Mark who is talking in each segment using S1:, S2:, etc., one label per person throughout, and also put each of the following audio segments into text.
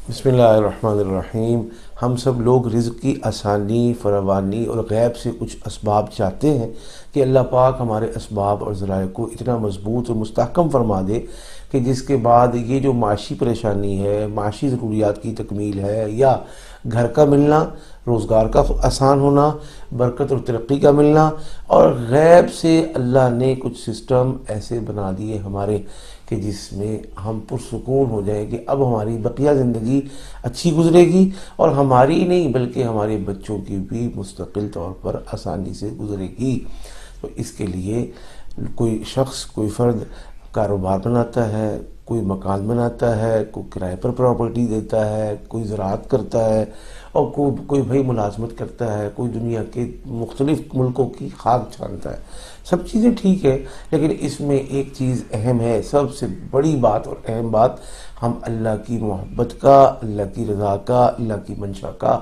S1: بسم اللہ الرحمن الرحیم۔ ہم سب لوگ رزق کی آسانی، فراوانی اور غیب سے کچھ اسباب چاہتے ہیں کہ اللہ پاک ہمارے اسباب اور ذرائع کو اتنا مضبوط اور مستحکم فرما دے کہ جس کے بعد یہ جو معاشی پریشانی ہے، معاشی ضروریات کی تکمیل ہے، یا گھر کا ملنا، روزگار کا آسان ہونا، برکت اور ترقی کا ملنا، اور غیب سے اللہ نے کچھ سسٹم ایسے بنا دیے ہمارے کہ جس میں ہم پرسکون ہو جائیں کہ اب ہماری بقیہ زندگی اچھی گزرے گی، اور ہماری نہیں بلکہ ہمارے بچوں کی بھی مستقل طور پر آسانی سے گزرے گی۔ تو اس کے لیے کوئی شخص، کوئی فرد کاروبار بناتا ہے، کوئی مکان بناتا ہے، کوئی کرائے پر پراپرٹی دیتا ہے، کوئی زراعت کرتا ہے، اور کوئی بھائی ملازمت کرتا ہے، کوئی دنیا کے مختلف ملکوں کی خاک چھانتا ہے۔ سب چیزیں ٹھیک ہے، لیکن اس میں ایک چیز اہم ہے، سب سے بڑی بات اور اہم بات، ہم اللہ کی محبت کا، اللہ کی رضا کا، اللہ کی منشا کا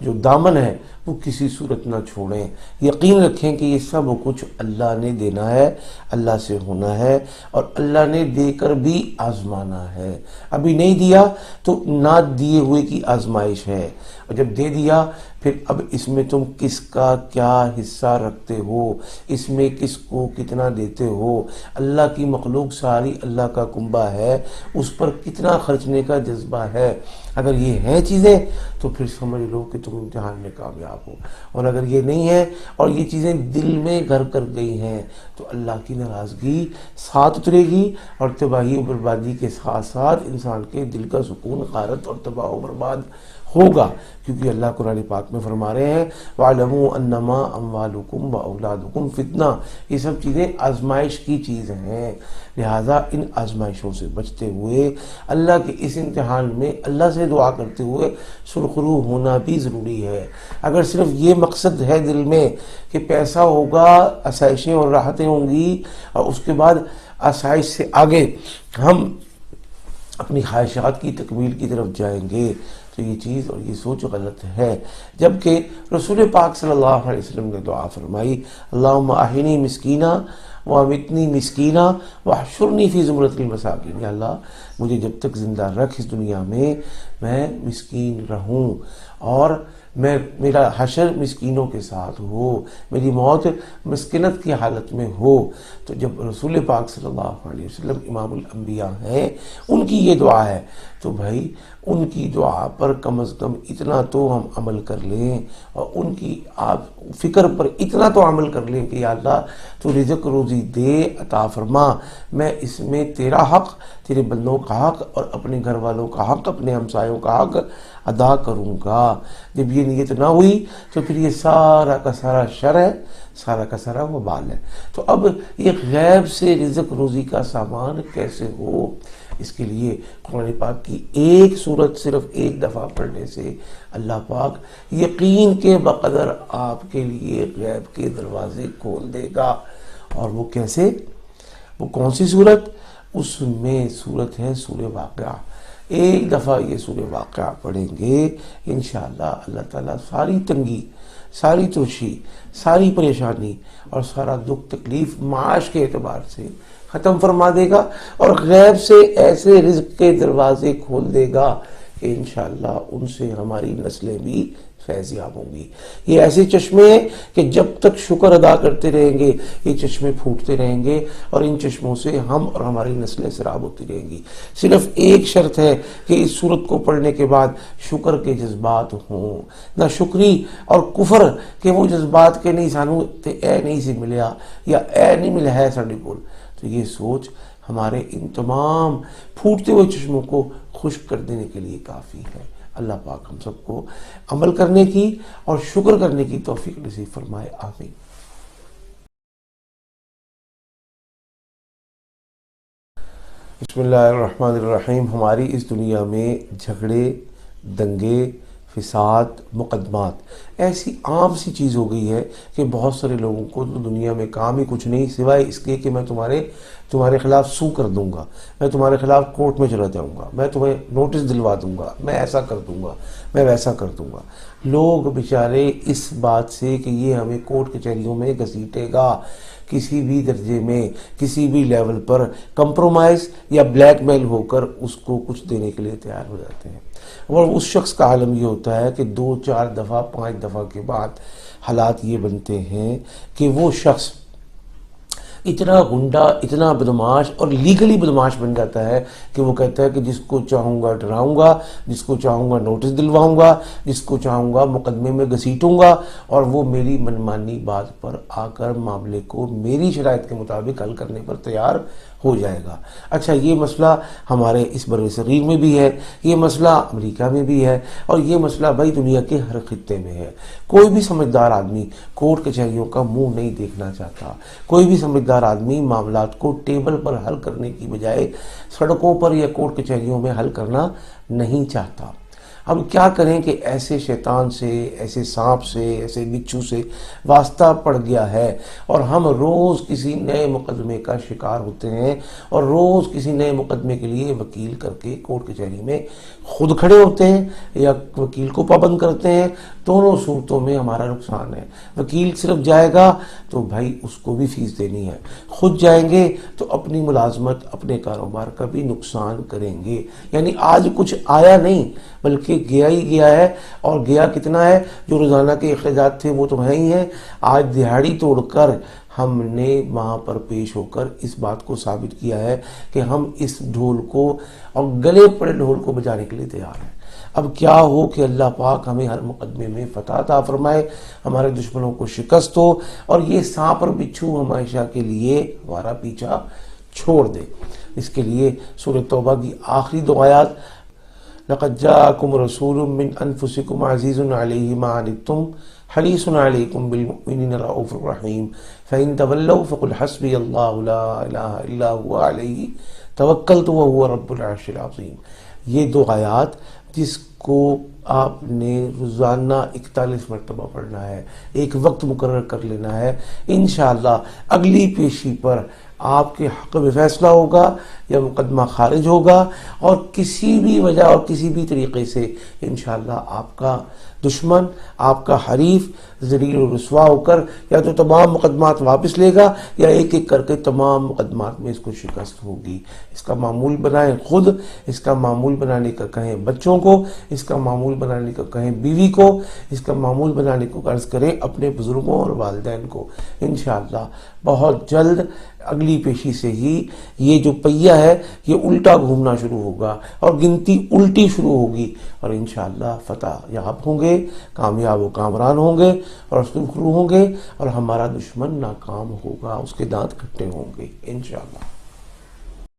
S1: جو دامن ہے وہ کسی صورت نہ چھوڑیں۔ یقین رکھیں کہ یہ سب کچھ اللہ نے دینا ہے، اللہ سے ہونا ہے، اور اللہ نے دے کر بھی آزمانا ہے۔ ابھی نہیں دیا تو نہ دیے ہوئے کی آزمائش ہے، اور جب دے دیا پھر اب اس میں تم کس کا کیا حصہ رکھتے ہو، اس میں کس کو کتنا دیتے ہو۔ اللہ کی مخلوق ساری اللہ کا کنبہ ہے، اس پر کتنا خرچنے کا جذبہ ہے۔ اگر یہ ہیں چیزیں تو پھر سمجھ لو کہ تم امتحان میں کامیاب ہو، اور اگر یہ نہیں ہے اور یہ چیزیں دل میں گھر کر گئی ہیں تو اللہ کی ناراضگی ساتھ اترے گی، اور تباہی و بربادی کے ساتھ ساتھ انسان کے دل کا سکون غارت اور تباہ و برباد ہوگا، کیونکہ اللہ قرآن پاک میں فرما رہے ہیں وَاعْلَمُوا أَنَّمَا أَمْوَالُكُمْ وَأَوْلَادُكُمْ فِتْنَةٌ۔ یہ سب چیزیں آزمائش کی چیز ہیں، لہٰذا ان آزمائشوں سے بچتے ہوئے، اللہ کے اس امتحان میں اللہ سے دعا کرتے ہوئے سرخرو ہونا بھی ضروری ہے۔ اگر صرف یہ مقصد ہے دل میں کہ پیسہ ہوگا، آسائشیں اور راحتیں ہوں گی، اور اس کے بعد آسائش سے آگے ہم اپنی خواہشات کی تکمیل کی طرف جائیں گے، تو یہ چیز اور یہ سوچ غلط ہے۔ جبکہ رسول پاک صلی اللہ علیہ وسلم نے دعا فرمائی اللہم احینی مسکینہ وامتنی مسکینہ واحشرنی فی زمرۃ المساکین۔ یا اللہ مجھے جب تک زندہ رکھ اس دنیا میں مسکین رہوں، اور میرا حشر مسکینوں کے ساتھ ہو، میری موت مسکنت کی حالت میں ہو۔ تو جب رسول پاک صلی اللہ علیہ وسلم امام الانبیاء ہیں، ان کی یہ دعا ہے، تو بھائی ان کی دعا پر کم از کم اتنا تو ہم عمل کر لیں، اور ان کی آپ فکر پر اتنا تو عمل کر لیں کہ یا اللہ تو رزق روزی دے، عطا فرما، میں اس میں تیرا حق، تیرے بندوں کا حق، اور اپنے گھر والوں کا حق، اپنے ہمسایوں کا حق ادا کروں گا۔ جب یہ نیت نہ ہوئی تو پھر یہ سارا کا سارا شر ہے، سارا کا سارا وبال ہے۔ تو اب یہ غیب سے رزق روزی کا سامان کیسے ہو؟ اس کے لیے قرآن پاک کی ایک سورت صرف ایک دفعہ پڑھنے سے اللہ پاک یقین کے بقدر آپ کے لیے غیب کے دروازے کھول دے گا۔ اور وہ کیسے؟ وہ کون سی سورت؟ اس میں سورت ہے سورہ واقعہ۔ ایک دفعہ یہ سورہ واقعہ پڑھیں گے انشاءاللہ اللہ تعالیٰ ساری تنگی، ساری ترشی، ساری پریشانی اور سارا دکھ تکلیف معاش کے اعتبار سے ختم فرما دے گا، اور غیب سے ایسے رزق کے دروازے کھول دے گا کہ انشاءاللہ ان سے ہماری نسلیں بھی فیض یاب ہوں گی۔ یہ ایسے چشمے ہیں کہ جب تک شکر ادا کرتے رہیں گے یہ چشمے پھوٹتے رہیں گے، اور ان چشموں سے ہم اور ہماری نسلیں سراب ہوتی رہیں گی۔ صرف ایک شرط ہے کہ اس صورت کو پڑھنے کے بعد شکر کے جذبات ہوں، نہ شکری اور کفر کہ وہ جذبات کے نہیں سانو تے اے نہیں سی ملیا، یا اے نہیں ملا ہے ساڈے کول۔ تو یہ سوچ ہمارے ان تمام پھوٹتے ہوئے چشموں کو خشک کر دینے کے لیے کافی ہے۔ اللہ پاک ہم سب کو عمل کرنے کی اور شکر کرنے کی توفیق نصیب فرمائے، آمین۔ بسم اللہ الرحمن الرحیم۔ ہماری اس دنیا میں جھگڑے، دنگے، فساد، مقدمات ایسی عام سی چیز ہو گئی ہے کہ بہت سارے لوگوں کو تو دنیا میں کام ہی کچھ نہیں سوائے اس کے کہ میں تمہارے تمہارے خلاف سو کر دوں گا، میں تمہارے خلاف کورٹ میں چلا جاؤں گا، میں تمہیں نوٹس دلوا دوں گا، میں ایسا کر دوں گا، میں ویسا کر دوں گا۔ لوگ بیچارے اس بات سے کہ یہ ہمیں کورٹ کچہریوں میں گھسیٹے گا، کسی بھی درجے میں کسی بھی لیول پر کمپرومائز یا بلیک میل ہو کر اس کو کچھ دینے کے لیے تیار ہو جاتے ہیں۔ اور اس شخص کا عالم یہ ہوتا ہے کہ 2 4 دفعہ 5 دفعہ کے بعد حالات یہ بنتے ہیں کہ وہ شخص اتنا گنڈا، اتنا بدماش اور لیگلی بدماش بن جاتا ہے کہ وہ کہتا ہے کہ جس کو چاہوں گا ڈراؤں گا، جس کو چاہوں گا نوٹس دلواؤں گا، جس کو چاہوں گا مقدمے میں گھسیٹوں گا، اور وہ میری منمانی بات پر آ کر معاملے کو میری شرائط کے مطابق حل کرنے پر تیار ہو جائے گا۔ اچھا، یہ مسئلہ ہمارے اس بر صغیر میں بھی ہے، یہ مسئلہ امریکہ میں بھی ہے، اور یہ مسئلہ بھائی دنیا کے ہر خطے میں ہے۔ کوئی بھی سمجھدار آدمی کورٹ کچہریوں کا منہ نہیں دیکھنا چاہتا، کوئی بھی سمجھدار آدمی معاملات کو ٹیبل پر حل کرنے کی بجائے سڑکوں پر یا کورٹ کچہریوں میں حل کرنا نہیں چاہتا۔ اب کیا کریں کہ ایسے شیطان سے، ایسے سانپ سے، ایسے بچھو سے واسطہ پڑ گیا ہے، اور ہم روز کسی نئے مقدمے کا شکار ہوتے ہیں، اور روز کسی نئے مقدمے کے لیے وکیل کر کے کورٹ کچہری میں خود کھڑے ہوتے ہیں یا وکیل کو پابند کرتے ہیں۔ دونوں صورتوں میں ہمارا نقصان ہے۔ وکیل صرف جائے گا تو بھائی اس کو بھی فیس دینی ہے، خود جائیں گے تو اپنی ملازمت، اپنے کاروبار کا بھی نقصان کریں گے۔ یعنی آج کچھ آیا نہیں بلکہ گیا ہی گیا ہے، اور گیا کتنا ہے؟ جو روزانہ کے اخراجات تھے وہ تو ہیں ہی ہیں، آج دہاڑی توڑ کر ہم نے وہاں پر پیش ہو کر اس بات کو ثابت کیا ہے کہ ہم اس ڈھول کو اور گلے پڑے ڈھول کو بجانے کے لیے تیار ہیں۔ اب کیا ہو کہ اللہ پاک ہمیں ہر مقدمے میں فتح عطا فرمائے، ہمارے دشمنوں کو شکست ہو، اور یہ سانپ اور بچھو ہمیشہ کے لیے ہمارا پیچھا چھوڑ دے۔ اس کے لیے سورہ توبہ کی آخری 2 آیات، لَقَدْ جَاءَكُمْ رَسُولٌ مِّنْ أَنفُسِكُمْ عَزِيزٌ عَلَيْهِ مَا عَنِتُّمْ حَرِيصٌ عَلَيْكُمْ بِالْمُؤْمِنِينَ رَءُوفٌ رَحِيمٌ فَإِن تَوَلَّوْا فَقُلْ حَسْبِيَ اللَّهُ لَا إِلَٰهَ إِلَّا هُوَ عَلَيْهِ تَوَكَّلْتُ وَهُوَ رَبُّ الْعَرْشِ الْعَظِيمِ۔ یہ 2 آیات جس کو آپ نے روزانہ 41 مرتبہ پڑھنا ہے، ایک وقت مقرر کر لینا ہے، انشاءاللہ اگلی پیشی پر آپ کے حق میں فیصلہ ہوگا یا مقدمہ خارج ہوگا، اور کسی بھی وجہ اور کسی بھی طریقے سے انشاءاللہ آپ کا دشمن، آپ کا حریف ذلیل و رسوا ہو کر یا تو تمام مقدمات واپس لے گا یا ایک ایک کر کے تمام مقدمات میں اس کو شکست ہوگی۔ اس کا معمول بنائیں خود، اس کا معمول بنانے کا کہیں بچوں کو، اس کا معمول بنانے کا کہیں بیوی کو، اس کا معمول بنانے کو عرض کریں اپنے بزرگوں اور والدین کو۔ انشاءاللہ بہت جلد اگلی پیشی سے ہی یہ جو پہیہ ہے یہ الٹا گھومنا شروع ہوگا اور گنتی الٹی شروع ہوگی، اور انشاءاللہ فتح یاب ہوں گے، کامیاب و کامران ہوں گے اور سرخرو ہوں گے، اور ہمارا دشمن ناکام ہوگا، اس کے دانت کھٹے ہوں گے انشاءاللہ۔